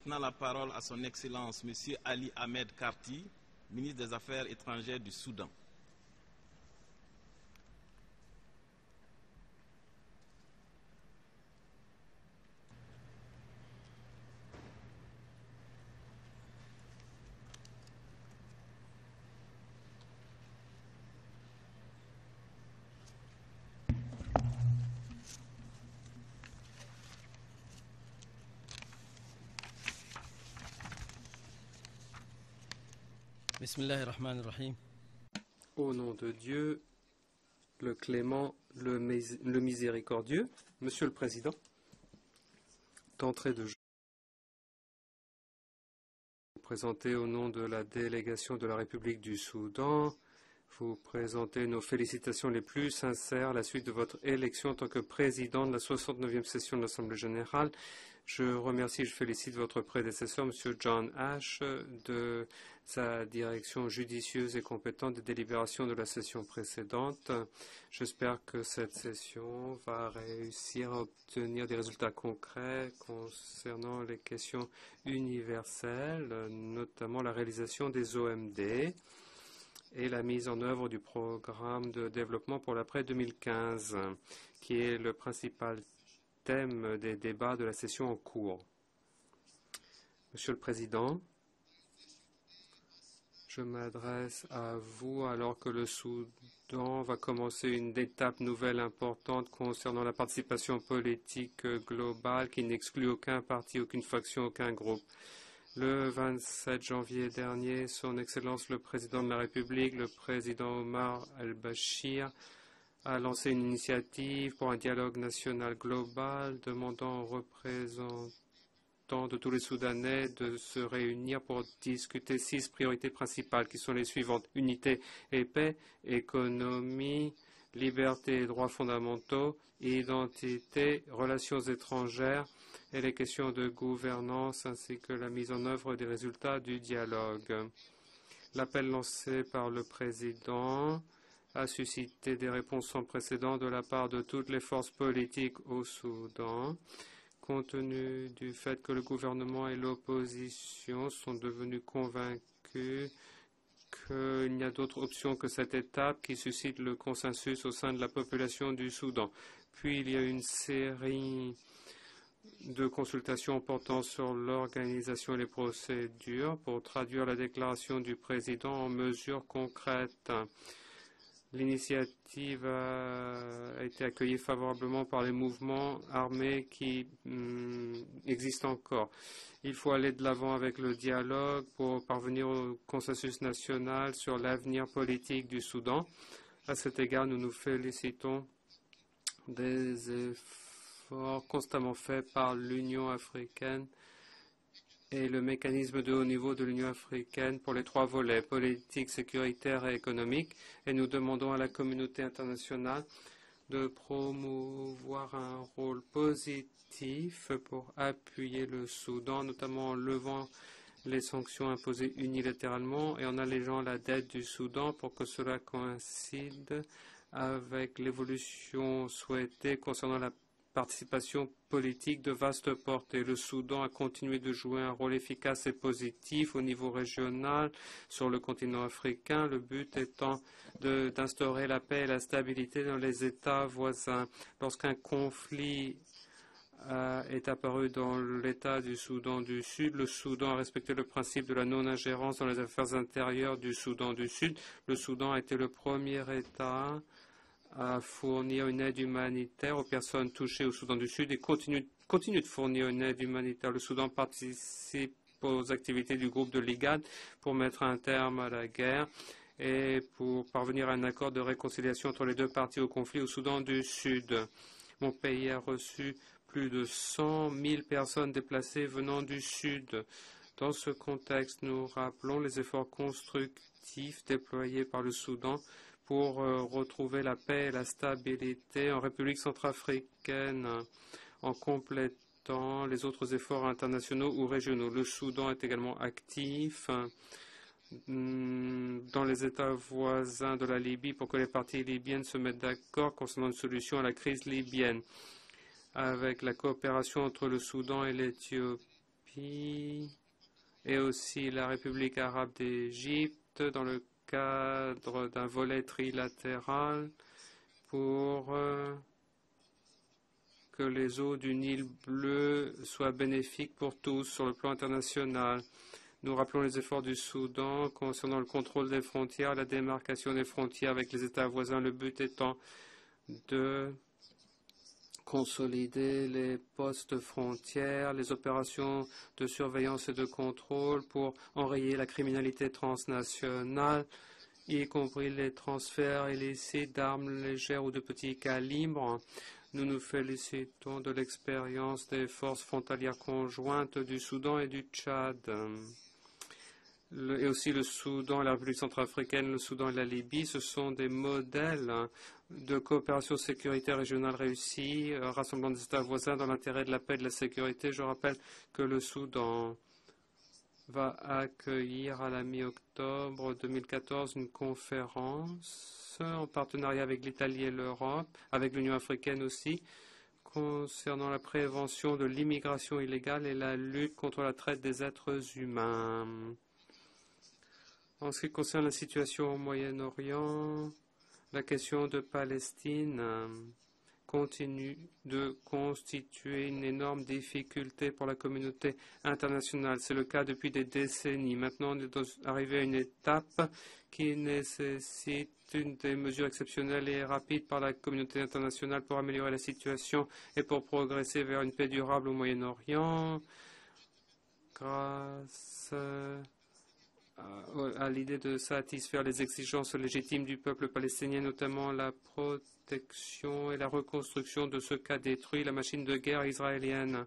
Maintenant la parole à son Excellence, M. Ali Ahmed Karti, ministre des Affaires étrangères du Soudan. Bismillahirrahmanirrahim. Au nom de Dieu, le clément, le miséricordieux, Monsieur le Président, d'entrée de jeu, vous présentez au nom de la délégation de la République du Soudan, vous présentez nos félicitations les plus sincères à la suite de votre élection en tant que président de la 69e session de l'Assemblée générale. Je remercie et je félicite votre prédécesseur, M. John Ash, de sa direction judicieuse et compétente des délibérations de la session précédente. J'espère que cette session va réussir à obtenir des résultats concrets concernant les questions universelles, notamment la réalisation des OMD et la mise en œuvre du programme de développement pour l'après 2015, qui est le principal thème des débats de la session en cours. Monsieur le Président, je m'adresse à vous alors que le Soudan va commencer une étape nouvelle importante concernant la participation politique globale qui n'exclut aucun parti, aucune faction, aucun groupe. Le 27 janvier dernier, Son Excellence le Président de la République, le Président Omar al-Bashir, a lancé une initiative pour un dialogue national global demandant aux représentants de tous les Soudanais de se réunir pour discuter 6 priorités principales qui sont les suivantes: unité et paix, économie, liberté et droits fondamentaux, identité, relations étrangères et les questions de gouvernance ainsi que la mise en œuvre des résultats du dialogue. L'appel lancé par le Président a suscité des réponses sans précédent de la part de toutes les forces politiques au Soudan, compte tenu du fait que le gouvernement et l'opposition sont devenus convaincus qu'il n'y a d'autre option que cette étape qui suscite le consensus au sein de la population du Soudan. Puis il y a une série de consultations portant sur l'organisation et les procédures pour traduire la déclaration du président en mesures concrètes. L'initiative a été accueillie favorablement par les mouvements armés qui existent encore. Il faut aller de l'avant avec le dialogue pour parvenir au consensus national sur l'avenir politique du Soudan. À cet égard, nous nous félicitons des efforts constamment faits par l'Union africaine et le mécanisme de haut niveau de l'Union africaine pour les 3 volets, politique, sécuritaire et économique. Et nous demandons à la communauté internationale de promouvoir un rôle positif pour appuyer le Soudan, notamment en levant les sanctions imposées unilatéralement et en allégeant la dette du Soudan pour que cela coïncide avec l'évolution souhaitée concernant la participation politique de vaste portée. Le Soudan a continué de jouer un rôle efficace et positif au niveau régional sur le continent africain, le but étant d'instaurer la paix et la stabilité dans les États voisins. Lorsqu'un conflit est apparu dans l'État du Soudan du Sud, le Soudan a respecté le principe de la non-ingérence dans les affaires intérieures du Soudan du Sud. Le Soudan a été le premier État à fournir une aide humanitaire aux personnes touchées au Soudan du Sud et continue de fournir une aide humanitaire. Le Soudan participe aux activités du groupe de l'IGAD pour mettre un terme à la guerre et pour parvenir à un accord de réconciliation entre les 2 parties au conflit au Soudan du Sud. Mon pays a reçu plus de 100 000 personnes déplacées venant du Sud. Dans ce contexte, nous rappelons les efforts constructifs déployés par le Soudan pour retrouver la paix et la stabilité en République centrafricaine en complétant les autres efforts internationaux ou régionaux. Le Soudan est également actif dans les États voisins de la Libye pour que les parties libyennes se mettent d'accord concernant une solution à la crise libyenne. Avec la coopération entre le Soudan et l'Éthiopie, Libye et aussi la République arabe d'Égypte dans le cadre d'un volet trilatéral pour que les eaux du Nil bleu soient bénéfiques pour tous sur le plan international. Nous rappelons les efforts du Soudan concernant le contrôle des frontières, la démarcation des frontières avec les États voisins, le but étant de consolider les postes frontières, les opérations de surveillance et de contrôle pour enrayer la criminalité transnationale, y compris les transferts illicites d'armes légères ou de petit calibre. Nous nous félicitons de l'expérience des forces frontalières conjointes du Soudan et du Tchad. Et aussi le Soudan et la République centrafricaine, le Soudan et la Libye, ce sont des modèles de coopération sécuritaire régionale réussie, rassemblant des États voisins dans l'intérêt de la paix et de la sécurité. Je rappelle que le Soudan va accueillir à la mi-octobre 2014 une conférence en partenariat avec l'Italie et l'Europe, avec l'Union africaine aussi, concernant la prévention de l'immigration illégale et la lutte contre la traite des êtres humains. En ce qui concerne la situation au Moyen-Orient, la question de Palestine continue de constituer une énorme difficulté pour la communauté internationale. C'est le cas depuis des décennies. Maintenant, on est arrivé à une étape qui nécessite des mesures exceptionnelles et rapides par la communauté internationale pour améliorer la situation et pour progresser vers une paix durable au Moyen-Orient grâce à l'idée de satisfaire les exigences légitimes du peuple palestinien, notamment la protection et la reconstruction de ce qu'a détruit la machine de guerre israélienne.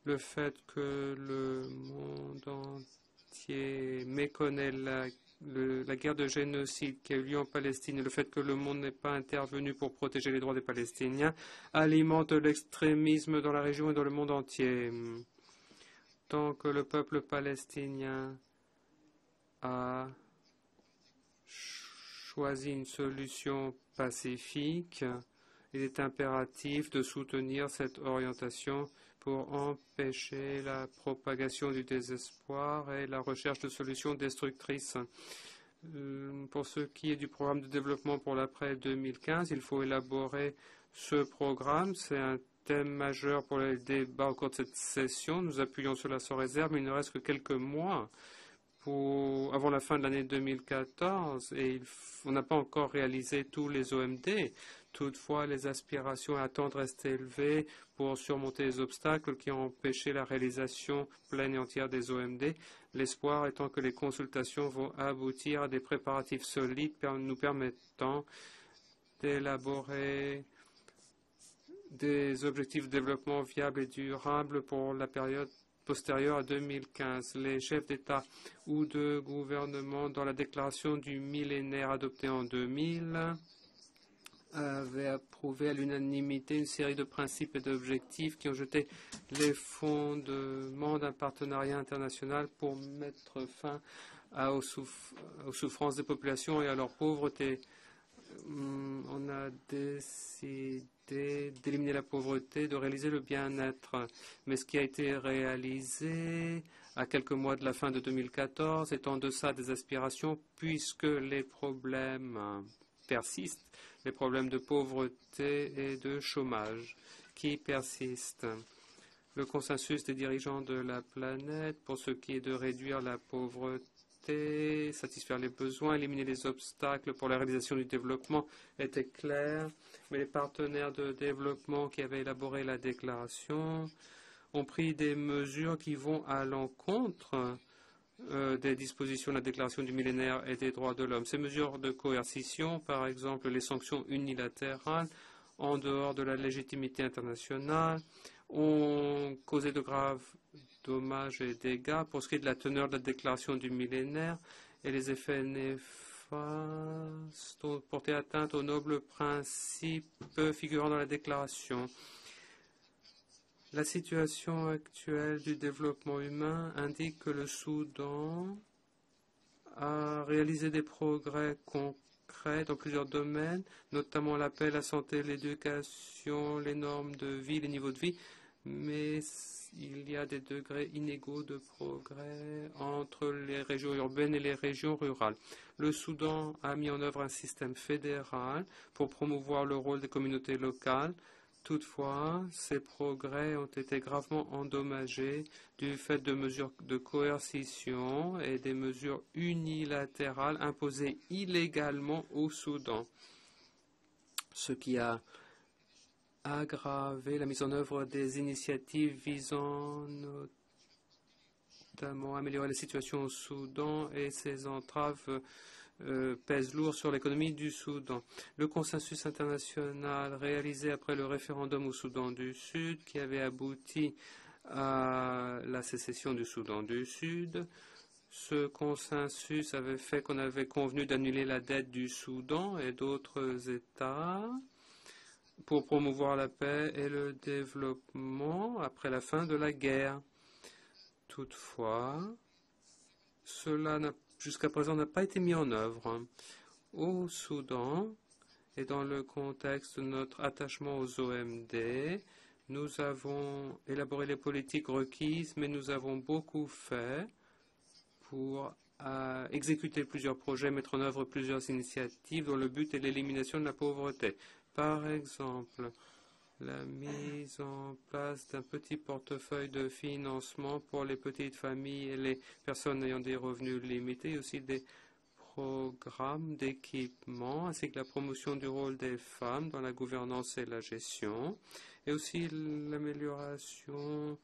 Le fait que le monde entier méconnaît la guerre de génocide qui a eu lieu en Palestine et le fait que le monde n'est pas intervenu pour protéger les droits des Palestiniens alimente l'extrémisme dans la région et dans le monde entier. Tant que le peuple palestinien a choisi une solution pacifique, il est impératif de soutenir cette orientation pour empêcher la propagation du désespoir et la recherche de solutions destructrices. Pour ce qui est du programme de développement pour l'après 2015, il faut élaborer ce programme. C'est un thème majeur pour les débats au cours de cette session. Nous appuyons cela sans réserve, mais il ne reste que quelques mois avant la fin de l'année 2014 et on n'a pas encore réalisé tous les OMD. Toutefois, les aspirations et attentes restent élevées pour surmonter les obstacles qui ont empêché la réalisation pleine et entière des OMD. L'espoir étant que les consultations vont aboutir à des préparatifs solides nous permettant d'élaborer des objectifs de développement viables et durables pour la période postérieure à 2015. Les chefs d'État ou de gouvernement, dans la déclaration du millénaire adoptée en 2000, avaient approuvé à l'unanimité une série de principes et d'objectifs qui ont jeté les fondements d'un partenariat international pour mettre fin aux souffrances des populations et à leur pauvreté. On a décidé d'éliminer la pauvreté, de réaliser le bien-être. Mais ce qui a été réalisé à quelques mois de la fin de 2014 est en deçà des aspirations puisque les problèmes persistent, les problèmes de pauvreté et de chômage qui persistent. Le consensus des dirigeants de la planète pour ce qui est de réduire la pauvreté, satisfaire les besoins, éliminer les obstacles pour la réalisation du développement était clair, mais les partenaires de développement qui avaient élaboré la déclaration ont pris des mesures qui vont à l'encontre des dispositions de la déclaration du millénaire et des droits de l'homme. Ces mesures de coercition, par exemple les sanctions unilatérales en dehors de la légitimité internationale, ont causé de graves dommages et dégâts pour ce qui est de la teneur de la déclaration du millénaire et les effets néfastes ont porté atteinte aux nobles principes figurant dans la déclaration. La situation actuelle du développement humain indique que le Soudan a réalisé des progrès concrets dans plusieurs domaines, notamment la paix, la santé, l'éducation, les normes de vie, les niveaux de vie, mais il y a des degrés inégaux de progrès entre les régions urbaines et les régions rurales. Le Soudan a mis en œuvre un système fédéral pour promouvoir le rôle des communautés locales. Toutefois, ces progrès ont été gravement endommagés du fait de mesures de coercition et des mesures unilatérales imposées illégalement au Soudan, ce qui a aggravé la mise en œuvre des initiatives visant notamment à améliorer la situation au Soudan, et ces entraves pèsent lourd sur l'économie du Soudan. Le consensus international réalisé après le référendum au Soudan du Sud, qui avait abouti à la sécession du Soudan du Sud, ce consensus avait fait qu'on avait convenu d'annuler la dette du Soudan et d'autres États pour promouvoir la paix et le développement après la fin de la guerre. Toutefois, cela jusqu'à présent n'a pas été mis en œuvre. Au Soudan, et dans le contexte de notre attachement aux OMD, nous avons élaboré les politiques requises, mais nous avons beaucoup fait pour exécuter plusieurs projets, mettre en œuvre plusieurs initiatives dont le but est l'élimination de la pauvreté. Par exemple, la mise en place d'un petit portefeuille de financement pour les petites familles et les personnes ayant des revenus limités, aussi des programmes d'équipement, ainsi que la promotion du rôle des femmes dans la gouvernance et la gestion, et aussi l'amélioration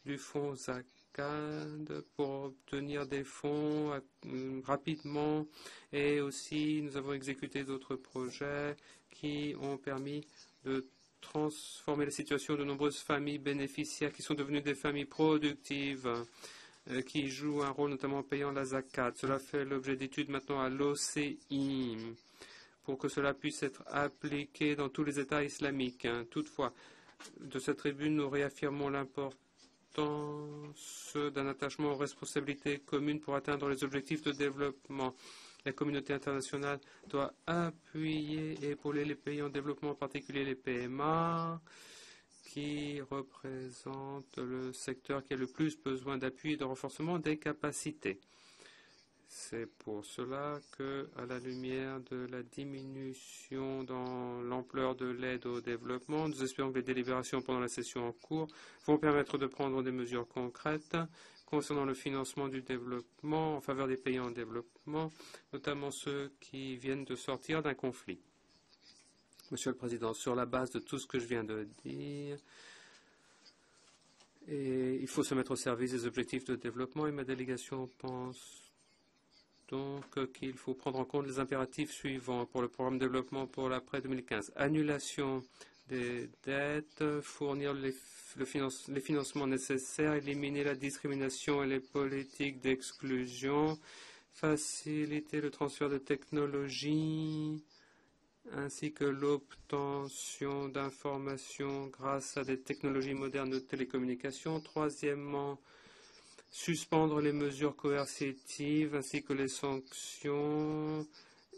du fonds ZACAD pour obtenir des fonds rapidement, et aussi nous avons exécuté d'autres projets qui ont permis de transformer la situation de nombreuses familles bénéficiaires qui sont devenues des familles productives, qui jouent un rôle notamment en payant la zakat. Cela fait l'objet d'études maintenant à l'OCI pour que cela puisse être appliqué dans tous les États islamiques. Toutefois, de cette tribune, nous réaffirmons l'importance d'un attachement aux responsabilités communes pour atteindre les objectifs de développement. La communauté internationale doit appuyer et épauler les pays en développement, en particulier les PMA, qui représentent le secteur qui a le plus besoin d'appui et de renforcement des capacités. C'est pour cela que, à la lumière de la diminution dans l'ampleur de l'aide au développement, nous espérons que les délibérations pendant la session en cours vont permettre de prendre des mesures concrètes concernant le financement du développement en faveur des pays en développement, notamment ceux qui viennent de sortir d'un conflit. Monsieur le Président, sur la base de tout ce que je viens de dire, il faut se mettre au service des objectifs de développement, et ma délégation pense donc qu'il faut prendre en compte les impératifs suivants pour le programme de développement pour l'après 2015. Annulation des dettes, fournir les financements nécessaires, éliminer la discrimination et les politiques d'exclusion, faciliter le transfert de technologies, ainsi que l'obtention d'informations grâce à des technologies modernes de télécommunications. Troisièmement, suspendre les mesures coercitives ainsi que les sanctions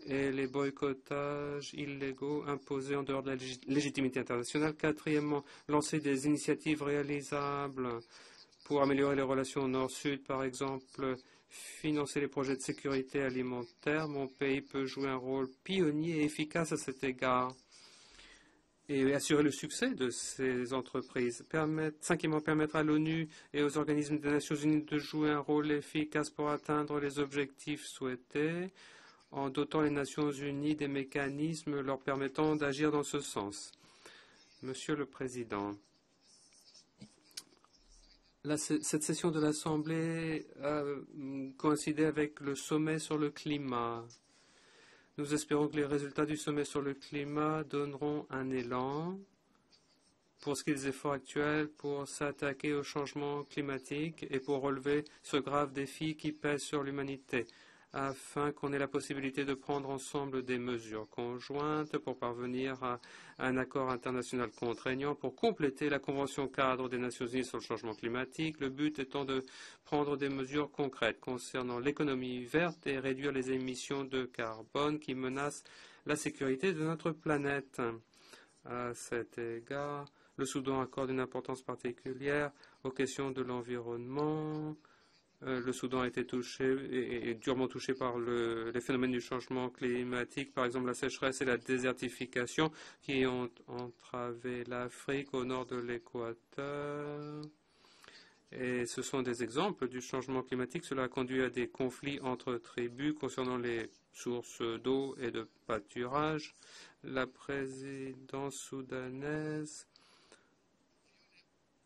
et les boycottages illégaux imposés en dehors de la légitimité internationale. Quatrièmement, lancer des initiatives réalisables pour améliorer les relations Nord-Sud, par exemple, financer les projets de sécurité alimentaire. Mon pays peut jouer un rôle pionnier et efficace à cet égard et assurer le succès de ces entreprises. Cinquièmement, permettre à l'ONU et aux organismes des Nations Unies de jouer un rôle efficace pour atteindre les objectifs souhaités, en dotant les Nations Unies des mécanismes leur permettant d'agir dans ce sens. Monsieur le Président, cette session de l'Assemblée a coïncidé avec le sommet sur le climat. Nous espérons que les résultats du sommet sur le climat donneront un élan pour ce qui est des efforts actuels pour s'attaquer au changement climatique et pour relever ce grave défi qui pèse sur l'humanité, afin qu'on ait la possibilité de prendre ensemble des mesures conjointes pour parvenir à un accord international contraignant pour compléter la Convention cadre des Nations Unies sur le changement climatique, le but étant de prendre des mesures concrètes concernant l'économie verte et réduire les émissions de carbone qui menacent la sécurité de notre planète. À cet égard, Le Soudan accorde une importance particulière aux questions de l'environnement. Le Soudan a été touché et durement touché par les phénomènes du changement climatique, par exemple la sécheresse et la désertification qui ont entravé l'Afrique au nord de l'équateur. Et ce sont des exemples du changement climatique. Cela a conduit à des conflits entre tribus concernant les sources d'eau et de pâturage. La présidence soudanaise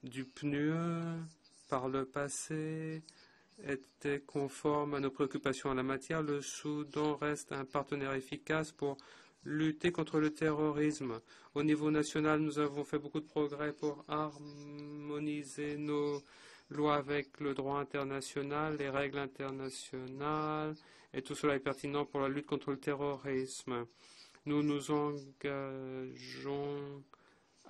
du PNUE, par le passé, était conforme à nos préoccupations en la matière. Le Soudan reste un partenaire efficace pour lutter contre le terrorisme. Au niveau national, nous avons fait beaucoup de progrès pour harmoniser nos lois avec le droit international, les règles internationales, et tout cela est pertinent pour la lutte contre le terrorisme. Nous nous engageons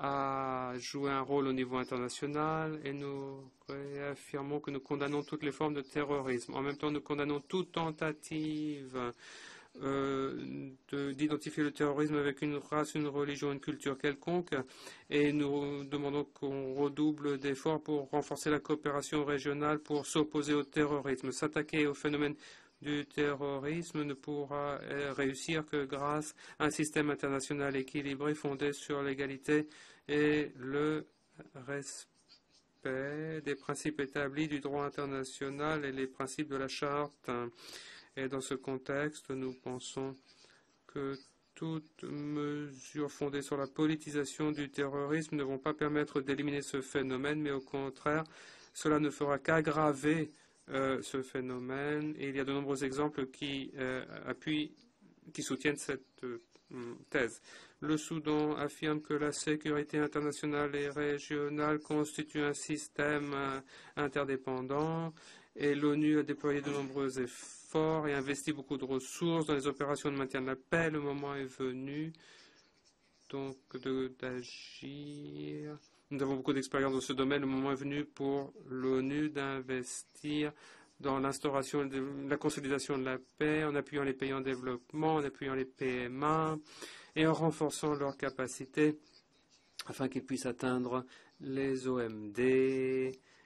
à jouer un rôle au niveau international et nous réaffirmons que nous condamnons toutes les formes de terrorisme. En même temps, nous condamnons toute tentative d'identifier le terrorisme avec une race, une religion, une culture quelconque, et nous demandons qu'on redouble d'efforts pour renforcer la coopération régionale pour s'opposer au terrorisme. S'attaquer au phénomène du terrorisme ne pourra réussir que grâce à un système international équilibré fondé sur l'égalité et le respect des principes établis du droit international et les principes de la charte. Et dans ce contexte, nous pensons que toutes mesures fondées sur la politisation du terrorisme ne vont pas permettre d'éliminer ce phénomène, mais au contraire, cela ne fera qu'aggraver ce phénomène. Et il y a de nombreux exemples qui soutiennent cette thèse. Le Soudan affirme que la sécurité internationale et régionale constitue un système interdépendant et l'ONU a déployé de nombreux efforts et investi beaucoup de ressources dans les opérations de maintien de la paix. Le moment est venu donc d'agir. Nous avons beaucoup d'expérience dans ce domaine. Le moment est venu pour l'ONU d'investir dans l'instauration de la consolidation de la paix, en appuyant les pays en développement, en appuyant les PMA et en renforçant leurs capacités afin qu'ils puissent atteindre les OMD,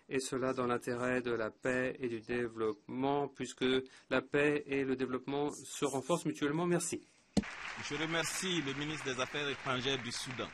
et cela dans l'intérêt de la paix et du développement, puisque la paix et le développement se renforcent mutuellement. Merci. Je remercie le ministre des Affaires étrangères du Soudan.